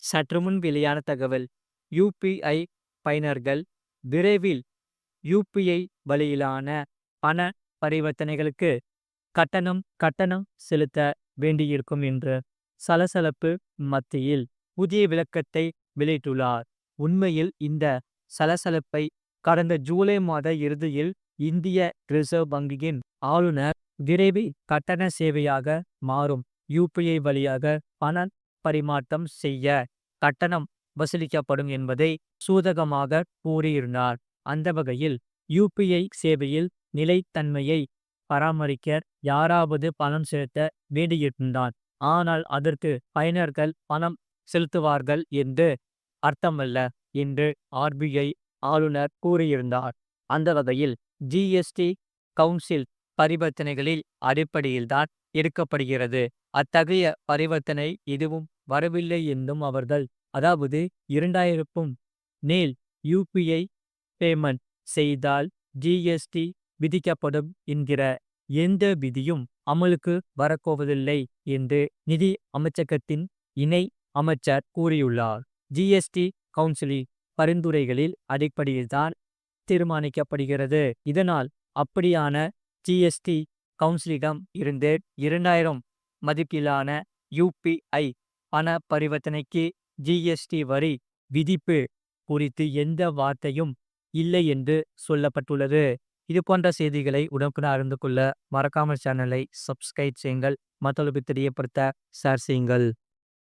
சற்றுமுன் வெளியான தகவல். யுபிஐ பயனர்கள் விரைவில் யுபிஐ வழியிலான பண பரிவர்த்தனைகளுக்கு கட்டணம் செலுத்த வேண்டியிருக்கும் என்று சலசலப்பு மத்தியில் புதிய விளக்கத்தை வெளியிட்டுள்ளார். உண்மையில் இந்த சலசலப்பை கடந்த ஜூலை மாத இறுதியில் இந்திய ரிசர்வ் வங்கியின் ஆளுநர் விரைவில் கட்டண சேவையாக மாறும் யுபிஐ வழியாக பண பரிமாற்றம் செய்ய கட்டணம் வசூலிக்கப்படும் என்பதை சூதகமாக கூறியிருந்தார். அந்த வகையில் யுபிஐ சேவையில் நிலைத்தன்மையை பராமரிக்க யாராவது பணம் செலுத்த வேண்டியிருந்தார். ஆனால் அதற்கு பயனர்கள் பணம் செலுத்துவார்கள் என்று அர்த்தமல்ல என்று ஆர்பிஐ ஆளுநர் கூறியிருந்தார். அந்த வகையில் ஜிஎஸ்டி கவுன்சில் பரிவர்த்தனைகளில் அடிப்படையில்தான் எடுக்கப்படுகிறது. அத்தகைய பரிவர்த்தனை எதுவும் வரவில்லை என்றும் அவர்கள், அதாவது 2000க்கும் மேல் யுபிஐ பேமெண்ட் செய்தால் ஜிஎஸ்டி விதிக்கப்படும் என்கிற எந்த விதியும் அமலுக்கு வரப்போவதில்லை என்று நிதி அமைச்சகத்தின் இணை அமைச்சர் கூறியுள்ளார். ஜிஎஸ்டி கவுன்சிலின் பரிந்துரைகளில் அடிப்படையில்தான் தீர்மானிக்கப்படுகிறது. இதனால் அப்படியான ஜிஎஸ்டி கவுன்சிலிடம் இருந்து 2000 மதிப்பிலான யுபிஐ பண பரிவர்த்தனைக்கு ஜிஎஸ்டி வரி விதிப்பு குறித்து எந்த வார்த்தையும் இல்லை என்று சொல்லப்பட்டுள்ளது. இது போன்ற செய்திகளை உடனுக்குடன் அறிந்து கொள்ள மறக்காமல் சேனலை சப்ஸ்கிரைப் செய்யுங்கள். மற்றவர்களுக்கு தெரியப்படுத்த ஷேர் செய்யுங்கள்.